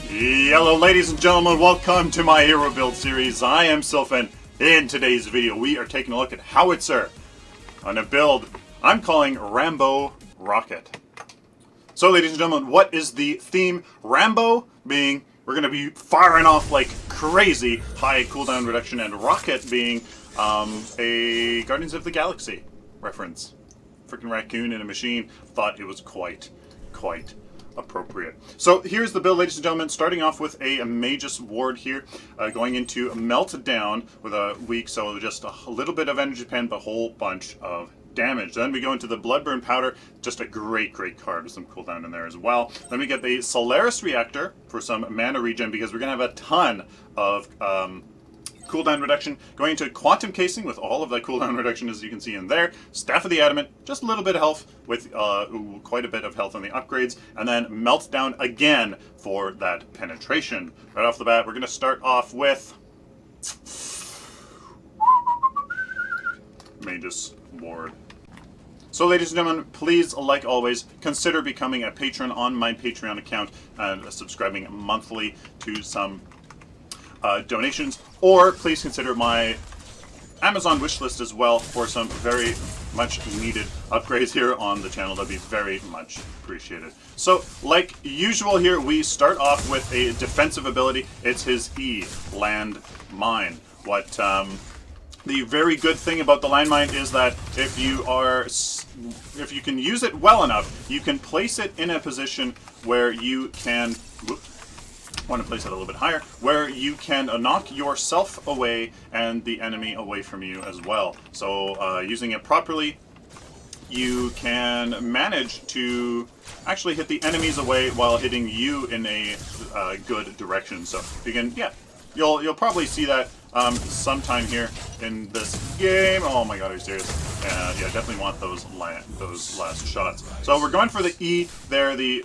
Hello ladies and gentlemen, welcome to my hero build series. I am Sylphan. In today's video we are taking a look at Howitzer on a build I'm calling Rambo Rocket. So ladies and gentlemen, what is the theme? Rambo being we're going to be firing off like crazy, high cooldown reduction, and Rocket being a Guardians of the Galaxy reference. Freaking raccoon in a machine. Thought it was quite appropriate. So here's the build, ladies and gentlemen, starting off with a Magus Ward here, going into Meltdown with a weak, so just a little bit of energy pen, but a whole bunch of damage. Then we go into the Bloodburn Powder, just a great card with some cooldown in there as well. Then we get the Solaris Reactor for some mana regen, because we're going to have a ton of cooldown reduction, going into Quantum Casing with all of that cooldown reduction as you can see in there. Staff of the Adamant, just a little bit of health with quite a bit of health on the upgrades, and then Meltdown again for that penetration. Right off the bat, we're going to start off with Magus Ward. So ladies and gentlemen, please, like always, consider becoming a patron on my Patreon account and subscribing monthly to some donations, or please consider my Amazon wishlist as well for some very much needed upgrades here on the channel. That'd be very much appreciated. So like usual here, we start off with a defensive ability. It's his E, Land Mine. What the very good thing about the landmine is that if you can use it well enough, you can place it in a position where you can want to place it a little bit higher, where you can knock yourself away and the enemy away from you as well. So using it properly, you can manage to actually hit the enemies away while hitting you in a good direction. So you can, yeah, you'll probably see that sometime here in this game. Oh my god, are you serious? Yeah, definitely want those last shots. So we're going for the E there, the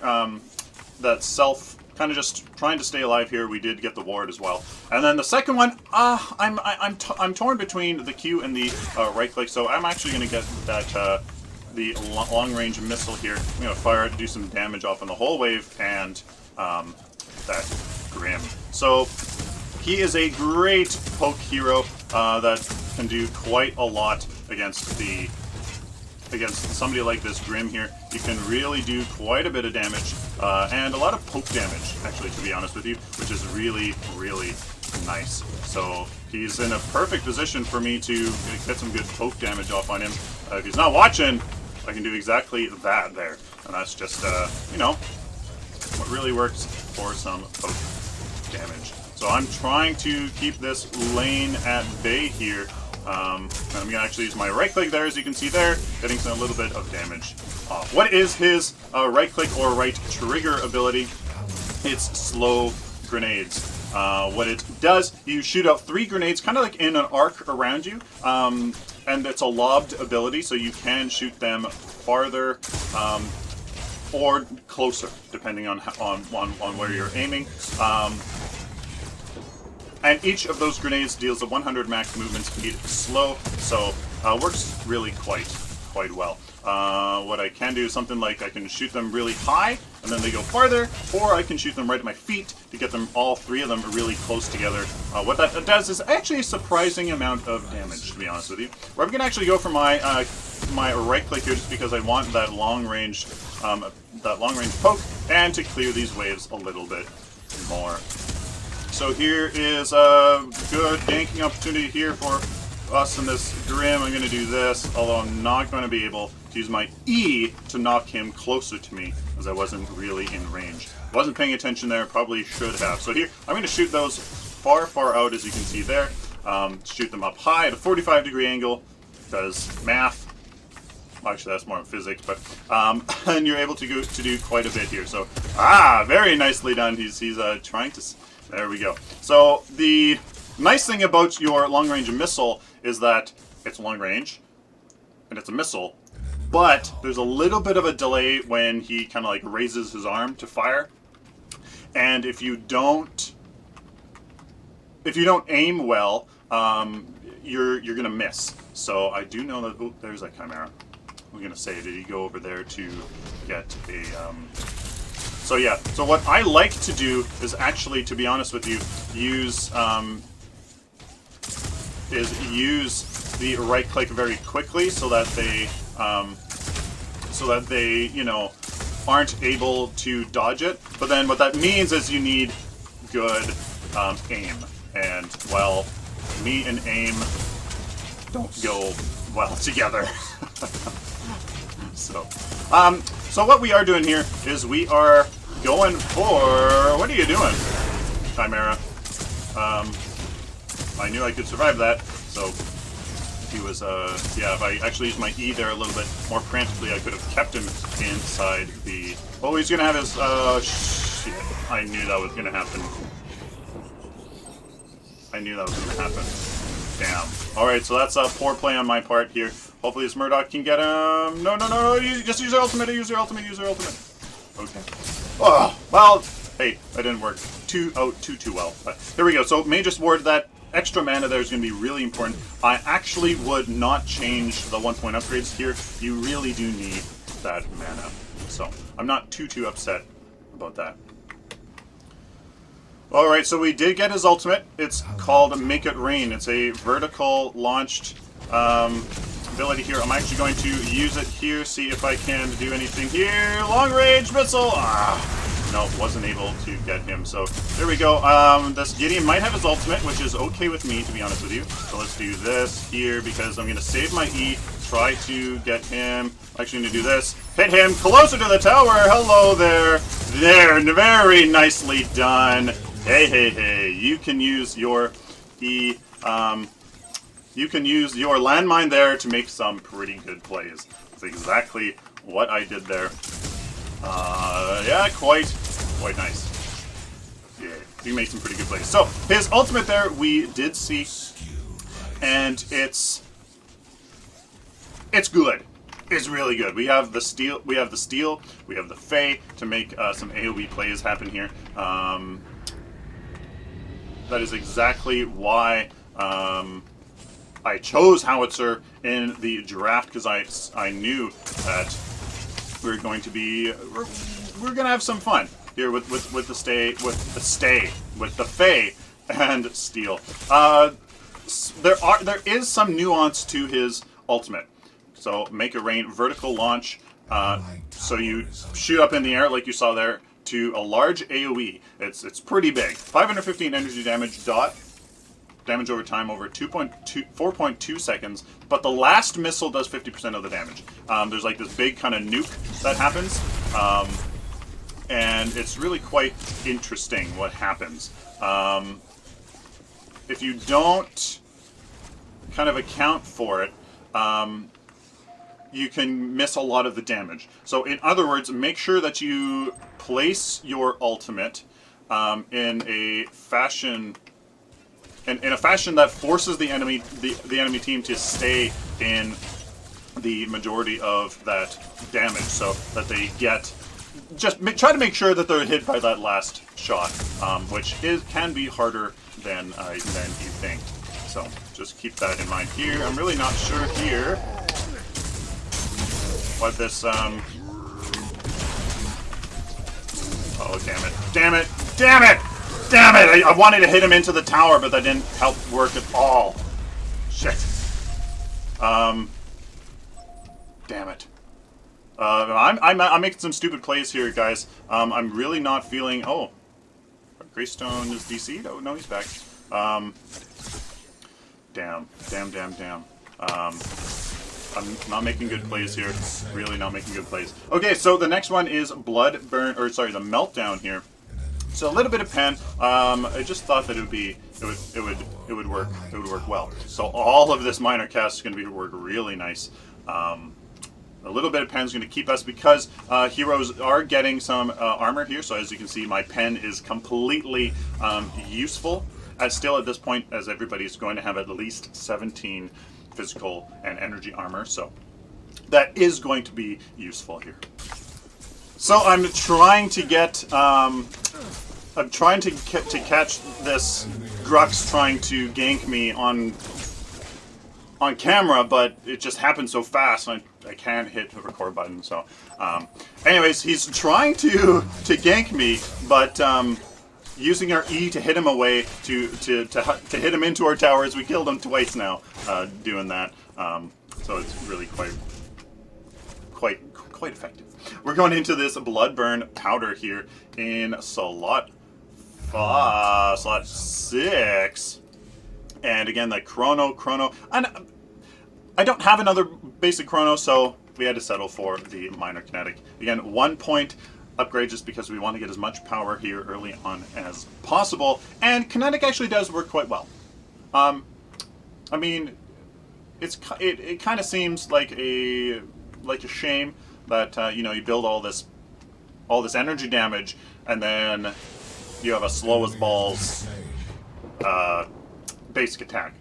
that self, kind of just trying to stay alive here. We did get the ward as well. And then the second one, I'm torn between the Q and the right click, so I'm actually going to get that the long range missile here. I'm going to fire it, do some damage off on the whole wave, and that Grim. So he is a great poke hero that can do quite a lot against somebody like this Grim here. You can really do quite a bit of damage, and a lot of poke damage, actually, to be honest with you, which is really nice. So he's in a perfect position for me to get some good poke damage off on him. If he's not watching, I can do exactly that there. And that's just, you know, what really works for some poke damage. So I'm trying to keep this lane at bay here. I'm going to actually use my right click there, as you can see there, getting a little bit of damage off. What is his right click or right trigger ability? It's slow grenades. What it does, you shoot out 3 grenades kind of like in an arc around you, and it's a lobbed ability, so you can shoot them farther or closer depending on where you're aiming. And each of those grenades deals a 100 max movement speed slow, so works really quite well. What I can do is something like I can shoot them really high, and then they go farther, or I can shoot them right at my feet to get them, all 3 of them, really close together. What that does is actually a surprising amount of damage, to be honest with you. Where I'm going to actually go for my my right click here, just because I want that long range poke, and to clear these waves a little bit more. So here is a good ganking opportunity here for us in this Grim. I'm going to do this, although I'm not going to be able to use my E to knock him closer to me, as I wasn't really in range. Wasn't paying attention there, probably should have. So here, I'm going to shoot those far out, as you can see there. Shoot them up high at a 45-degree angle, because math. Actually, that's more of physics, but and you're able to do quite a bit here. So, very nicely done. He's trying to. There we go. So the nice thing about your long-range missile is that it's long range, and it's a missile, but there's a little bit of a delay when he kind of like raises his arm to fire, and if you don't aim well, you're gonna miss. So I do know that. Oh, there's that Chimera. I'm gonna say, did he go over there to get a So yeah, so what I like to do is actually, to be honest with you, use the right click very quickly so that they you know, aren't able to dodge it. But then what that means is you need good aim, and well, me and aim don't go well together. So what we are doing here is we are going for... What are you doing, Chimera? I knew I could survive that, so he was, yeah, if I actually used my E there a little bit more frantically, I could have kept him inside the... Oh, he's gonna have his, shit. I knew that was gonna happen. I knew that was gonna happen. Damn. Alright, so that's a poor play on my part here. Hopefully this Murdoch can get him. No, just use your ultimate, use your ultimate. Okay. Oh, well, hey, that didn't work too well. But there we go. So Magus Ward, that extra mana there is going to be really important. I actually would not change the 1 point upgrades here. You really do need that mana. So I'm not too upset about that. Alright, so we did get his ultimate. It's called Make It Rain. It's a vertical launched ability here. I'm actually going to use it here, see if I can do anything here. Long range missile! No, wasn't able to get him. So there we go. This Gideon might have his ultimate, which is okay with me, to be honest with you. So let's do this here because I'm going to save my E, try to get him. Actually, I'm going to do this. Hit him closer to the tower. Hello there. There, very nicely done. Hey, you can use your E, you can use your landmine there to make some pretty good plays. That's exactly what I did there. Yeah, quite nice. Yeah, you made some pretty good plays. So, his ultimate there, we did see, and it's good. It's really good. We have the steel, we have the Fae to make some AoE plays happen here. That is exactly why I chose Howitzer in the draft, because I knew that we're going to have some fun here with the Fae and Steel. There is some nuance to his ultimate. So Make It Rain, vertical launch. So you shoot up in the air like you saw there to a large AoE. It's pretty big. 515 energy damage, damage over time over 4.2 seconds, but the last missile does 50% of the damage. There's like this big kind of nuke that happens, and it's really quite interesting what happens. If you don't kind of account for it, you can miss a lot of the damage. So in other words, make sure that you place your ultimate in a fashion that forces the enemy team to stay in the majority of that damage, so that they get, try to make sure that they're hit by that last shot, which can be harder than you think. So just keep that in mind here. I'm really not sure here what this oh, damn it! I wanted to hit him into the tower, but that didn't help work at all. Shit. Damn it. I'm making some stupid plays here, guys. I'm really not feeling... Oh. Greystone is DC'd? Oh, no, he's back. Damn. I'm not making good plays here. Really not making good plays. Okay, so the next one is the Meltdown here. So a little bit of pen. I just thought that it would work well. So all of this minor cast is going to work really nice. A little bit of pen is going to keep us, because heroes are getting some armor here. So as you can see, my pen is completely useful. Still at this point, as everybody is going to have at least 17 physical and energy armor. So that is going to be useful here. So I'm trying to get, I'm trying to catch this Grux trying to gank me on camera, but it just happened so fast. And I can't hit the record button. So, anyways, he's trying to gank me, but using our E to hit him away, to hit him into our towers. We killed him twice now, doing that. So it's really quite effective. We're going into this Bloodburn powder here in slot 6, and again the chrono. And I don't have another basic chrono, so we had to settle for the minor kinetic. Again, 1 point upgrade just because we want to get as much power here early on as possible, and kinetic actually does work quite well. I mean, it kind of seems like a shame that you know, you build all this energy damage and then you have a slow as balls basic attack.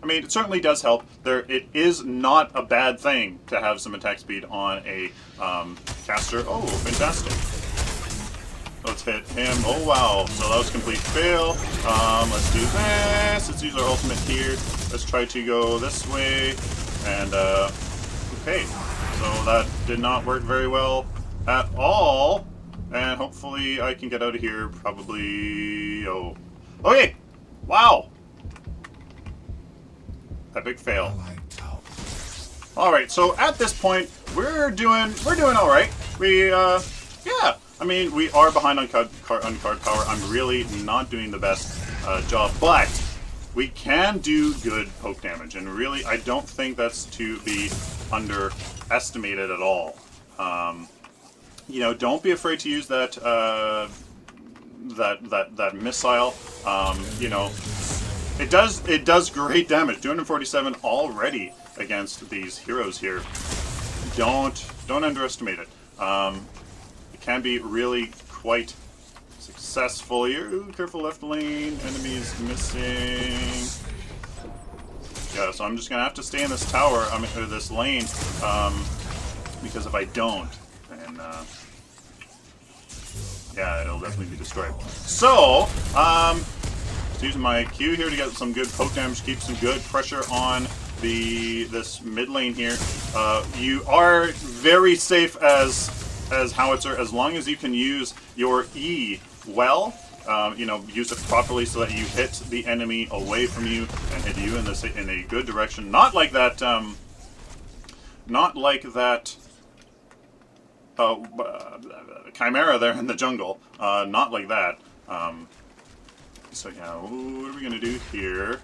I mean, it certainly does help. It is not a bad thing to have some attack speed on a caster. Oh, fantastic. Let's hit him. Oh, wow. So that was a complete fail. Let's do this. Let's use our ultimate here. Let's try to go this way. And, okay. So that did not work very well at all. And hopefully I can get out of here probably... Oh. Okay. Wow. Epic fail. Alright, so at this point, we're doing alright. Yeah. I mean, we are behind on card power. I'm really not doing the best job, but we can do good poke damage, and really, I don't think that's to be underestimated at all. You know, don't be afraid to use that that missile. You know, it does great damage. 247 already against these heroes here. Don't underestimate it. It can be really quite successful here. Ooh, careful left lane. Enemies missing. Yeah, so I'm just gonna have to stay in this tower. Or this lane, because if I don't, then yeah, it'll definitely be destroyed. So, using my Q here to get some good poke damage, keep some good pressure on this mid lane here. You are very safe as Howitzer as long as you can use your E well. You know, use it properly so that you hit the enemy away from you and hit you in a good direction. Not like that. Chimera there in the jungle. Not like that. So yeah, what are we gonna do here?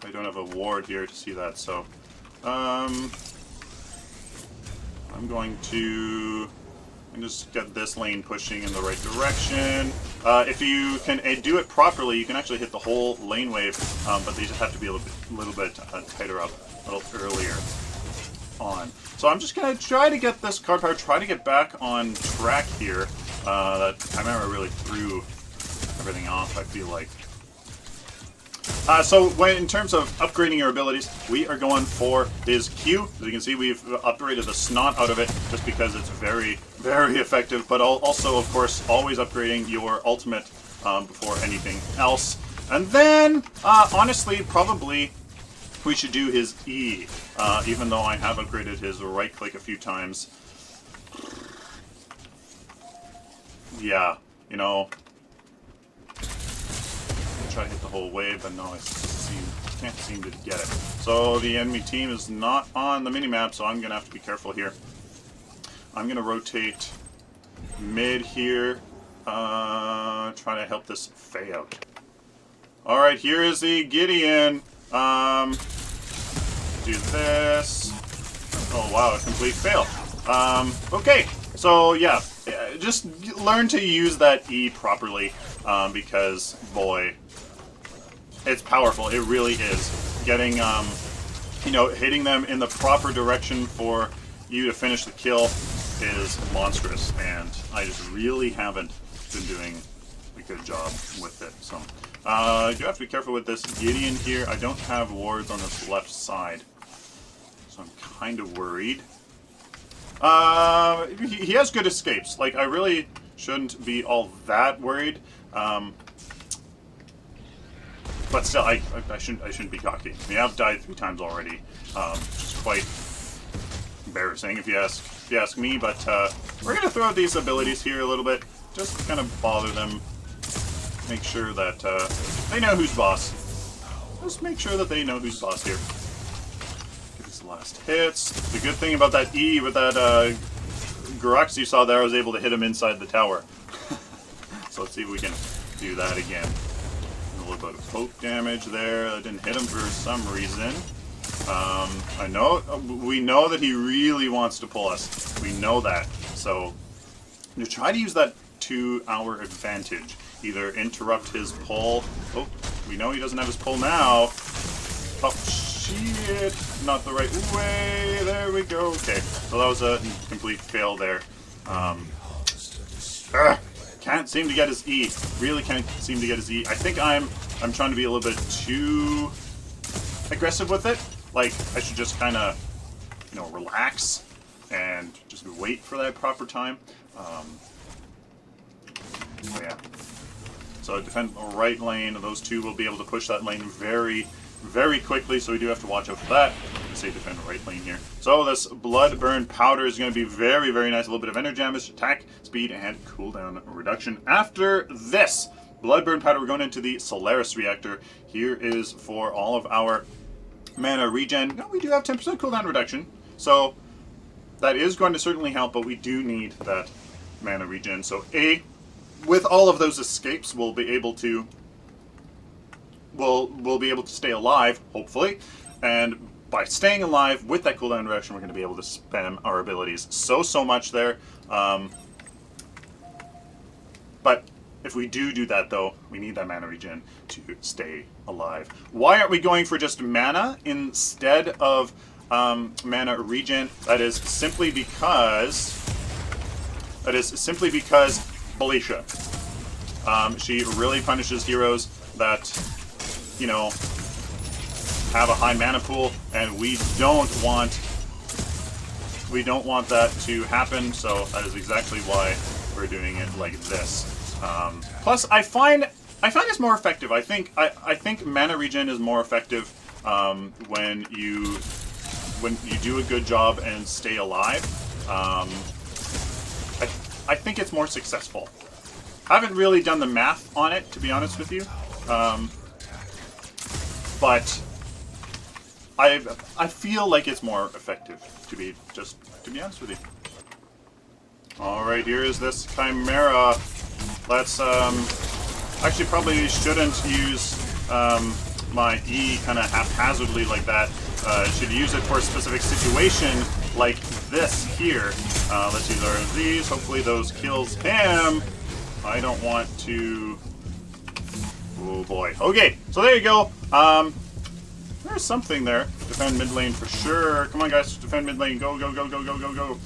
I don't have a ward here to see that, so I'm going to just get this lane pushing in the right direction. If you can do it properly, you can actually hit the whole lane wave, but they just have to be a little bit tighter up, a little earlier on. So I'm just gonna try to get this card power, try to get back on track here. That Chimera really threw everything off, I feel like. So in terms of upgrading your abilities, we are going for his Q. As you can see, we've upgraded the snot out of it just because it's very, very effective, but also, of course, always upgrading your ultimate before anything else. And then, honestly, probably we should do his E, even though I have upgraded his right click a few times. Yeah, you know, try to hit the whole wave, but no, I can't seem to get it. So the enemy team is not on the minimap, so I'm gonna have to be careful here. I'm gonna rotate mid here, try to help this Faye out. All right, here is the Gideon. Do this. Oh wow, a complete fail. Okay, so yeah, just learn to use that E properly, because boy, it's powerful. It really is. Getting, you know, hitting them in the proper direction for you to finish the kill is monstrous, and I just really haven't been doing a good job with it. So, you have to be careful with this Gideon here. I don't have wards on this left side, so I'm kind of worried. He has good escapes. Like, I really shouldn't be all that worried. But still, I shouldn't be cocky. I mean, I've died 3 times already, which is embarrassing if you ask me. But we're gonna throw out these abilities here a little bit, just to kind of bother them. Make sure that they know who's boss. Just make sure that they know who's boss here. Get these last hits. The good thing about that E with that Grux you saw there, I was able to hit him inside the tower. So let's see if we can do that again. A little bit of poke damage there. I didn't hit him for some reason. We know that he really wants to pull us. We know that. So to try to use that to our advantage. Either interrupt his pull. Oh, we know he doesn't have his pull now. Oh, shit. Not the right way. There we go. Okay. So that was a complete fail there. Can't seem to get his E. Really can't seem to get his E. I think I'm trying to be a little bit too aggressive with it. Like, I should just kind of, relax and just wait for that proper time. Oh yeah. So defend the right lane. Those two will be able to push that lane very, very quickly. So we do have to watch out for that. Let's say defend the right lane here. So this blood burn powder is going to be very, very nice. A little bit of energy damage, attack, speed, and cooldown reduction. After this blood burn powder, we're going into the Solaris reactor. Here is for all of our mana regen. No, we do have 10% cooldown reduction. So that is going to certainly help, but we do need that mana regen. So with all of those escapes, we'll be able to stay alive, hopefully. And by staying alive with that cooldown reduction, we're going to be able to spam our abilities so much there. But if we do that, though, we need that mana regen to stay alive. Why aren't we going for just mana instead of mana regen? That is simply because Felicia. She really punishes heroes that, have a high mana pool, and we don't want that to happen. So that is exactly why we're doing it like this. Plus, I find it's more effective. I think mana regen is more effective when you do a good job and stay alive. I think it's more successful. I haven't really done the math on it, to be honest with you, but I feel like it's more effective, to be honest with you. All right, here is this Chimera. Let's actually probably shouldn't use my E kind of haphazardly like that. Should use it for a specific situation like this here. Let's use our Z's. Hopefully those kills him. I don't want to... Oh boy. Okay, so there you go. There's something there. Defend mid lane for sure. Come on, guys. Defend mid lane. Go, go, go, go, go, go, go.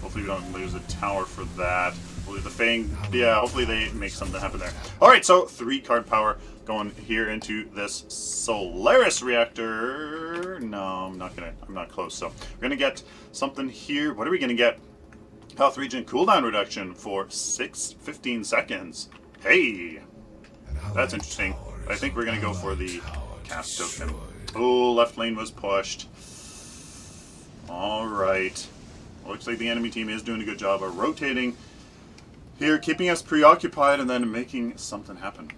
Hopefully we don't lose a tower for that. Hopefully the Fang... Yeah, hopefully they make something happen there. Alright, so 3 card power going here into this Solaris reactor. No, I'm not close. So we're gonna get something here. What are we gonna get? Health regen cooldown reduction for 15 seconds. Hey, that's interesting. I think we're gonna go for the cast token. Oh, left lane was pushed. All right. Looks like the enemy team is doing a good job of rotating here, keeping us preoccupied and then making something happen.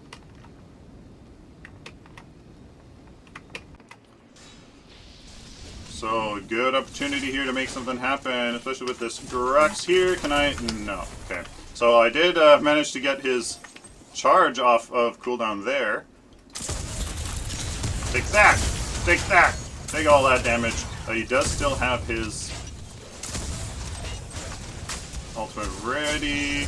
So, good opportunity here to make something happen, especially with this Grux here. Can I? No. Okay. So I did manage to get his charge off of cooldown there. Take that! Take that! Take all that damage. He does still have his ultimate ready.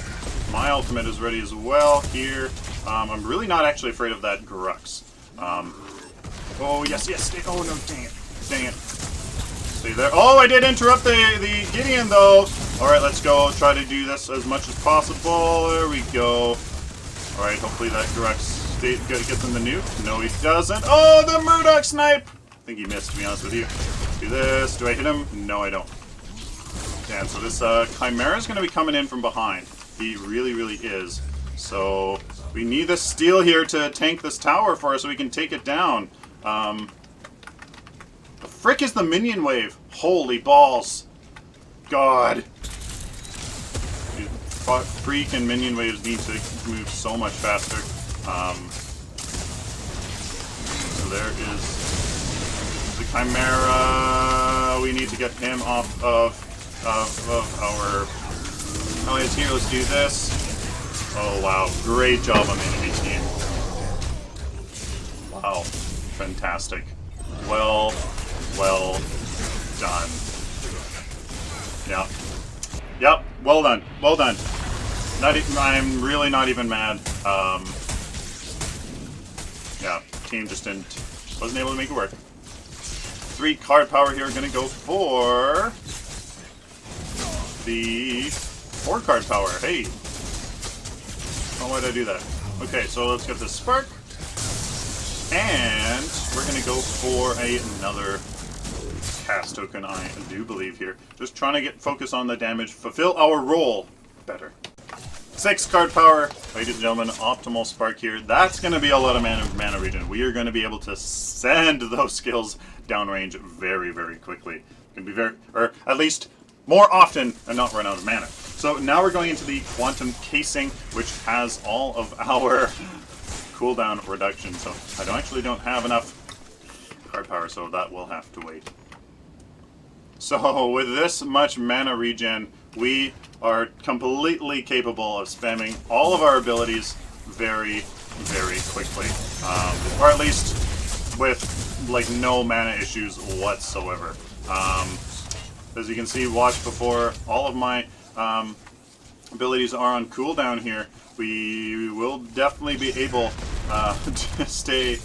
My ultimate is ready as well here. I'm really not actually afraid of that Grux. Oh, yes, yes. Stay. Oh, no, dang it. Dang it. Stay there. Oh, I did interrupt the Gideon, though. All right, let's go try to do this as much as possible. There we go. All right, hopefully that Grux gets in the nuke. No, he doesn't. Oh, the Murdoch snipe. I think he missed, to be honest with you. Let's do this. Do I hit him? No, I don't. Damn, so this Chimera is going to be coming in from behind. He really, really is. So we need this steel here to tank this tower for us so we can take it down. The frick is the minion wave? Holy balls. God. These freaking minion waves need to move so much faster. So there is the Chimera. We need to get him off of our allies here. Let's do this. Oh wow, great job on the enemy team. Wow, fantastic. Well done. Yeah. Yep, well done. Well done. I'm really not even mad. Yeah, team just wasn't able to make it work. 3 card power here, gonna go for the 4 card power. Hey. Oh, why did I do that? Okay, so let's get this spark. And we're gonna go for another cast token, I do believe here. Just trying to focus on the damage, fulfill our role better. 6 card power, ladies and gentlemen, optimal spark here. That's going to be a lot of mana regen. We are going to be able to send those skills downrange very, very quickly. Can be or at least more often and not run out of mana. So now we're going into the quantum casing, which has all of our cooldown reduction. So I actually don't have enough card power, so that will have to wait. So with this much mana regen, we are completely capable of spamming all of our abilities very, very quickly. Or at least with like no mana issues whatsoever. As you can see, watch before, all of my abilities are on cooldown here. We will definitely be able to stay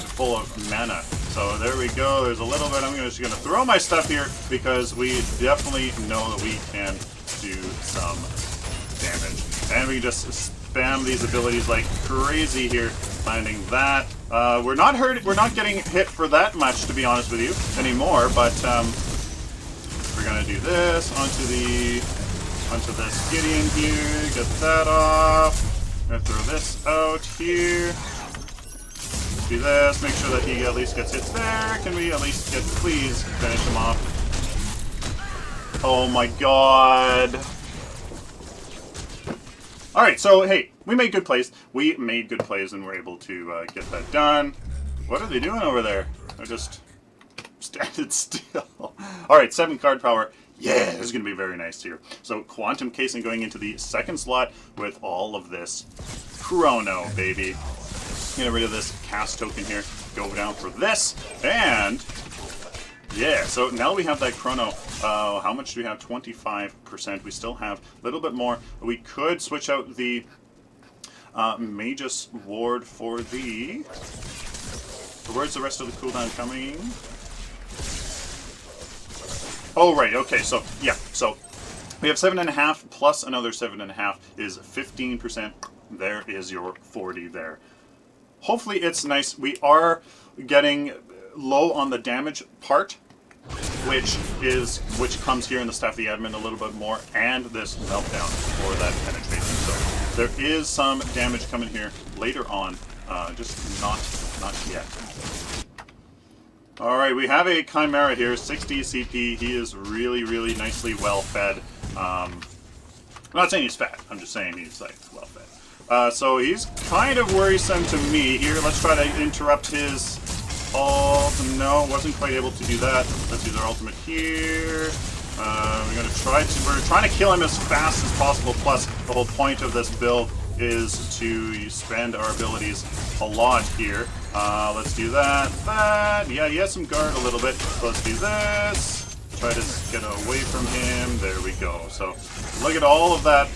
full of mana. So there we go. There's a little bit. I'm just going to throw my stuff here because we definitely know that we can do some damage. And we can just spam these abilities like crazy here, landing that. We're not getting hit for that much, to be honest with you, anymore. But we're going to do this onto this Gideon here. Get that off. I'm going to throw this out here. Do this, make sure that he at least gets hits there. Can we at least please finish him off? Oh my god. Alright, so hey, we made good plays. We made good plays and we're able to get that done. What are they doing over there? They're just standing still. Alright, 7 card power. Yeah, this is going to be very nice here. So quantum casing going into the second slot with all of this chrono, baby. Get rid of this cast token here. Go down for this. And yeah, so now we have that chrono. How much do we have? 25%. We still have a little bit more. We could switch out the Magus Ward for the... Where's the rest of the cooldown coming? Oh, right, okay, so, yeah, so we have 7.5 plus another 7.5 is 15%. There is your 40 there. Hopefully it's nice. We are getting low on the damage part, which comes here in the Staff of the Admin a little bit more, and this meltdown for that penetration. So there is some damage coming here later on, just not yet. Alright, we have a Chimera here, 60 CP. He is really, really nicely well fed. I'm not saying he's fat, I'm just saying he's like well fed. So he's kind of worrisome to me here. Let's try to interrupt his ult. No, wasn't quite able to do that. Let's use our ultimate here. We're trying to kill him as fast as possible. Plus, the whole point of this build is to spend our abilities a lot here. Let's do that. Yeah, he has some guard a little bit. So let's do this. Try to get away from him. There we go. So look at all of that.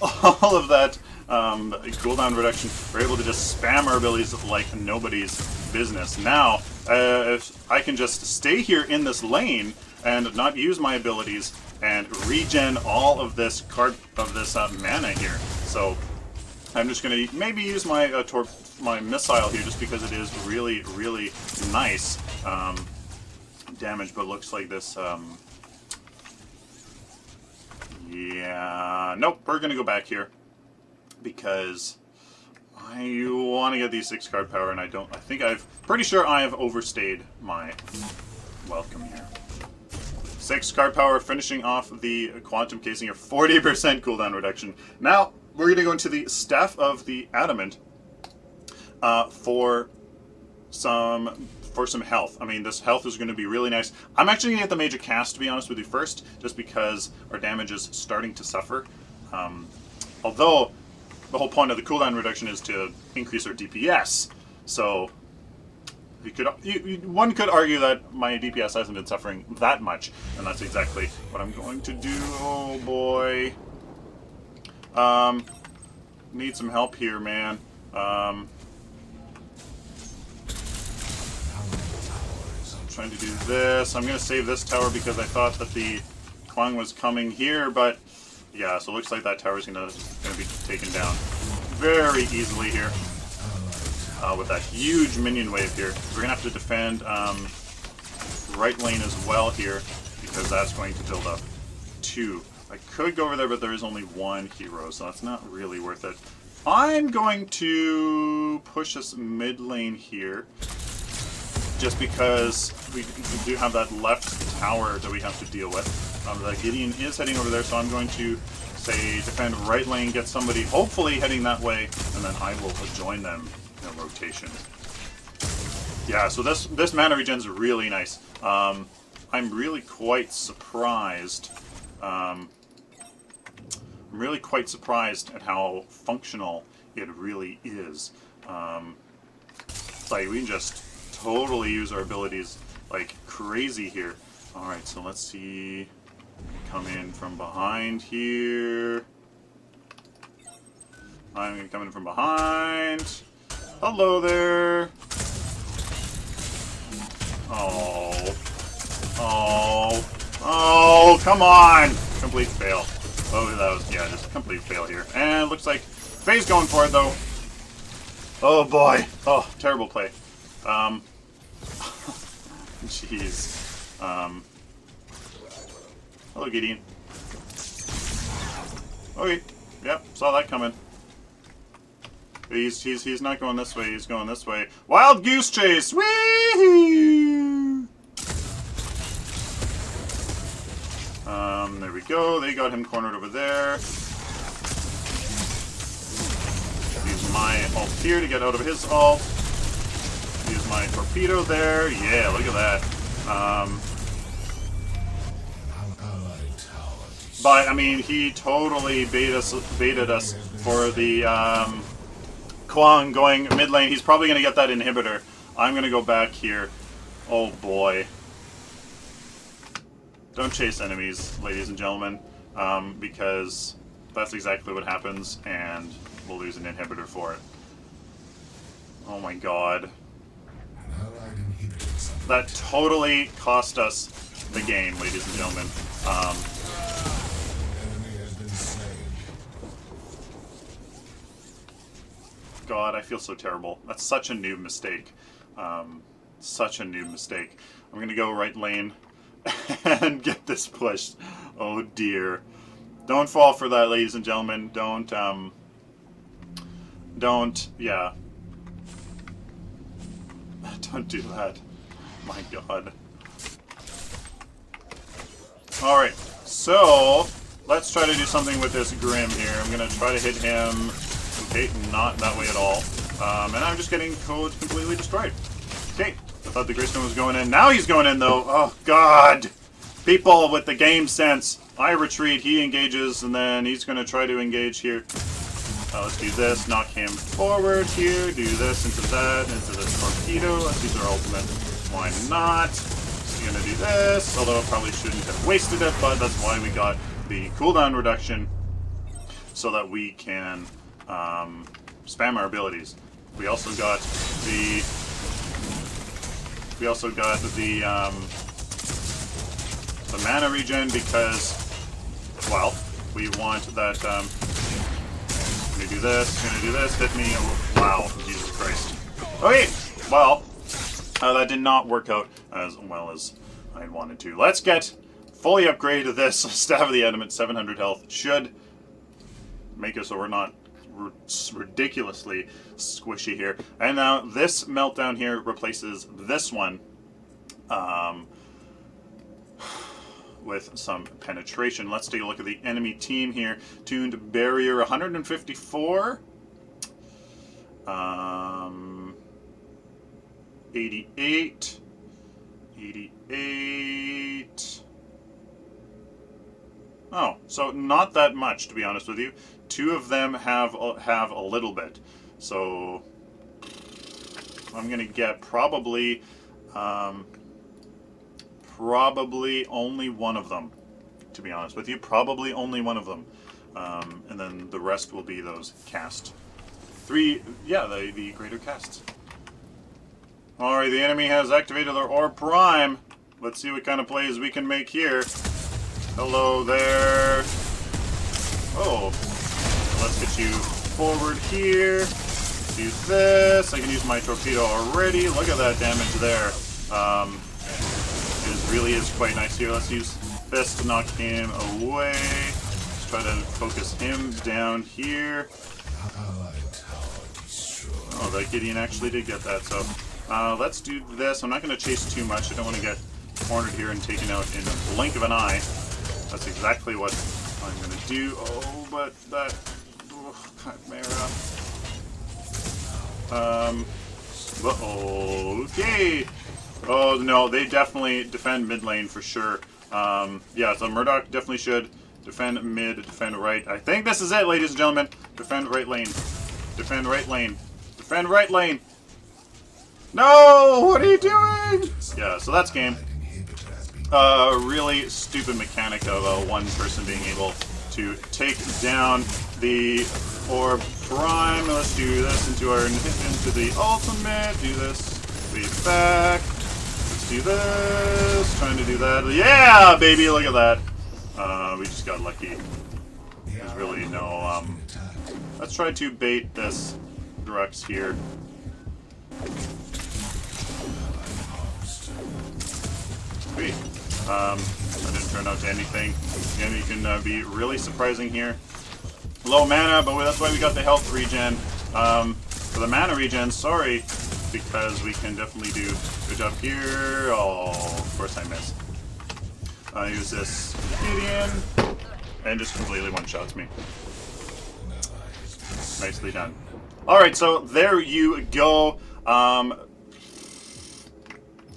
All of that cooldown reduction. We're able to just spam our abilities like nobody's business. Now, if I can just stay here in this lane and not use my abilities and regen all of this mana here. So I'm just going to maybe use my my missile here just because it is really, really nice damage, but looks like this. Yeah, nope, we're going to go back here because I want to get these 6 card power, and I don't. Pretty sure I have overstayed my welcome here. 6 card power, finishing off the quantum casing here, 40% cooldown reduction. Now we're going to go into the Staff of the Adamant for some health. I mean, this health is going to be really nice. I'm actually going to get the Major Cast, to be honest with you, first, just because our damage is starting to suffer. Although the whole point of the cooldown reduction is to increase our DPS, so one could argue that my DPS hasn't been suffering that much, and that's exactly what I'm going to do. Oh boy. Need some help here, man. Trying to do this. I'm going to save this tower because I thought that the Kwang was coming here, but yeah, so it looks like that tower is going to be taken down very easily here with that huge minion wave here. We're going to have to defend right lane as well here because that's going to build up 2. I could go over there, but there is only 1 hero, so that's not really worth it. I'm going to push us mid lane here, just because we do have that left tower that we have to deal with. The Gideon is heading over there, so I'm going to say defend right lane, get somebody hopefully heading that way, and then I will join them in a rotation. Yeah, so this mana regen is really nice. I'm really quite surprised. I'm really quite surprised at how functional it really is. Like, we can just totally use our abilities like crazy here. Alright, so let's see. Come in from behind here. I'm going to come in from behind. Hello there. Oh. Oh. Oh, come on. Complete fail. Oh, that was, yeah, just a complete fail here. And it looks like Faye's going for it, though. Oh, boy. Oh, terrible play. Jeez. Hello, Gideon. Okay. Yep, saw that coming. He's not going this way, he's going this way. Wild Goose Chase! Whee! There we go. They got him cornered over there. Use my ult here to get out of his ult. Use my torpedo there. Yeah, look at that. But, I mean, he totally baited us for the Kwang going mid lane. He's probably going to get that inhibitor. I'm going to go back here. Oh, boy. Don't chase enemies, ladies and gentlemen, because that's exactly what happens, and we'll lose an inhibitor for it. Oh, my God. That totally cost us the game, ladies and gentlemen. God, I feel so terrible. That's such a noob mistake. Such a noob mistake. I'm going to go right lane and get this pushed. Oh, dear. Don't fall for that, ladies and gentlemen. Don't, yeah. Don't do that. My God. Alright, so let's try to do something with this Grim here. I'm going to try to hit him. Okay, not that way at all. And I'm just getting code completely destroyed. Okay, I thought the Greystone was going in. Now he's going in, though. Oh, God. People with the game sense. I retreat, he engages, and then he's going to try to engage here. Let's do this, knock him forward here, do this into that, into this torpedo. Let's use our ultimate. Why not? We're going to do this, although I probably shouldn't have wasted it, but that's why we got the cooldown reduction, so that we can spam our abilities. We also got the mana regen because, well, we want that. Gonna do this. Gonna do this. Hit me. Oh, wow, Jesus Christ. Okay, well, that did not work out as well as I wanted to. Let's get fully upgraded this Staff of the Adamant. 700 health should make it so we're not ridiculously squishy here. And now this meltdown here replaces this one with some penetration. Let's take a look at the enemy team here. Tuned barrier 154. 88. 88. Oh, so not that much, to be honest with you. Two of them have a little bit. So I'm gonna get probably only one of them, to be honest with you. Probably only one of them, and then the rest will be those cast. Three, yeah, the greater casts. All right, the enemy has activated their Orb Prime. Let's see what kind of plays we can make here. Hello there. Oh, let's get you forward here. Let's do this. I can use my torpedo already. Look at that damage there. It really is quite nice here. Let's use this to knock him away. Let's try to focus him down here. Oh, that Gideon actually did get that, so let's do this. I'm not going to chase too much. I don't want to get cornered here and taken out in the blink of an eye. That's exactly what I'm going to do. Oh, but that... Oh, Chimera. Okay. Oh, no, they definitely defend mid lane for sure. Yeah, so Murdoch definitely should defend mid, defend right. I think this is it, ladies and gentlemen. Defend right lane. Defend right lane. Defend right lane. No! What are you doing? Yeah, so that's game. Really stupid mechanic of one person being able to take down the Orb Prime. Let's do this into the ultimate. Do this. Be back. Let's do this. Trying to do that. Yeah, baby! Look at that. We just got lucky. There's really no. Let's try to bait this Drux here. Sweet. That didn't turn out to anything. Again, you can be really surprising here. Low mana, but that's why we got the health regen. For the mana regen, sorry, because we can definitely do a good job here. Oh, of course I missed. Use this Gideon, and just completely one-shots me. Nicely done. Alright, so there you go.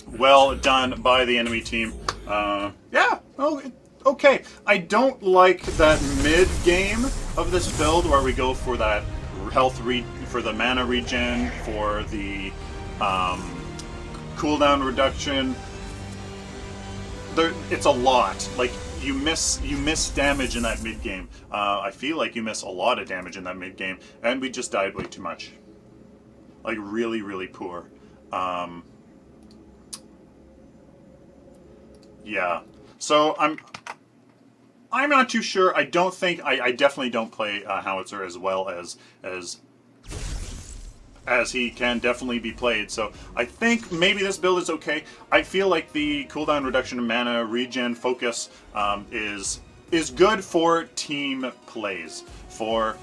Well done by the enemy team. Yeah, oh, okay. I don't like that mid-game of this build where we go for that health for the mana regen, for the cooldown reduction. It's a lot. Like, you miss damage in that mid-game. I feel like you miss a lot of damage in that mid-game, and we just died way too much. Like, really, really poor. Yeah. So I'm not too sure. I don't think I definitely don't play Howitzer as well as he can definitely be played. So I think maybe this build is okay. I feel like the cooldown reduction and mana regen focus is good for team plays, for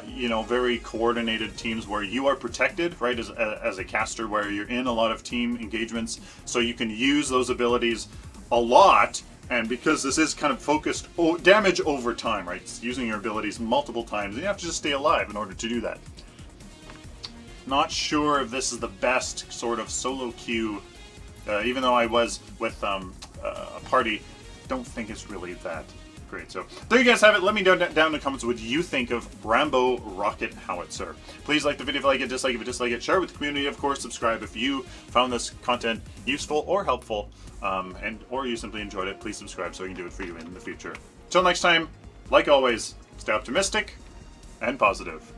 you know, very coordinated teams where you are protected, right, as a caster, where you're in a lot of team engagements, so you can use those abilities a lot. And because this is kind of focused damage over time, right, it's using your abilities multiple times, and you have to just stay alive in order to do that. Not sure if this is the best sort of solo queue, even though I was with a party. Don't think it's really that great. So there you guys have it. Let me know down in the comments what you think of Rambo Rocket Howitzer. Please like the video if you like it, dislike it if you dislike it, share it with the community, of course, subscribe if you found this content useful or helpful, or you simply enjoyed it. Please subscribe so I can do it for you in the future. Till next time, like always, stay optimistic and positive.